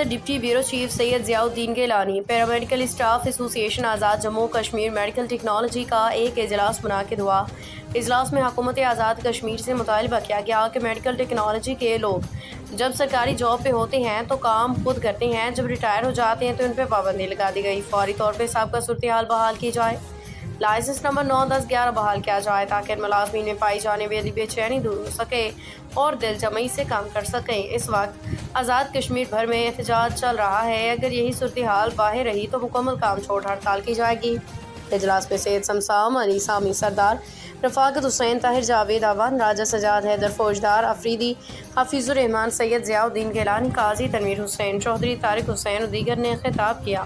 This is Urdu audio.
صدر ڈپٹی بیورو چیف سید ضیاء الدین گیلانی، پیرامیڈیکل اسٹاف ایسوسی ایشن آزاد جموں کشمیر میڈیکل ٹیکنالوجی کا ایک اجلاس منعقد ہوا۔ اجلاس میں حکومت آزاد کشمیر سے مطالبہ کیا گیا کہ میڈیکل ٹیکنالوجی کے لوگ جب سرکاری جاب پہ ہوتے ہیں تو کام خود کرتے ہیں، جب ریٹائر ہو جاتے ہیں تو ان پہ پابندی لگا دی گئی، فوری طور پہ سابقہ صورتحال بحال کی جائے، لائسنس نمبر 9، 10، 11 بحال کیا جائے تاکہ ان ملازمین میں پائی جانے والی بے چینی دور ہو سکے اور دل جمعی سے کام کر سکیں۔ اس وقت آزاد کشمیر بھر میں احتجاج چل رہا ہے، اگر یہی صورتحال باقی رہی تو مکمل کام چھوڑ ہڑتال کی جائے گی۔ اجلاس میں سید سمسام، علی سامی سردار، رفاقت حسین، طاہر جاوید اعوان، راجہ سجاد حیدر فوجدار، افریدی حفیظ الرحمان، سید ضیاء الدین گیلانی، قاضی تنویر حسین چودھری، طارق حسین و دیگر نے خطاب کیا۔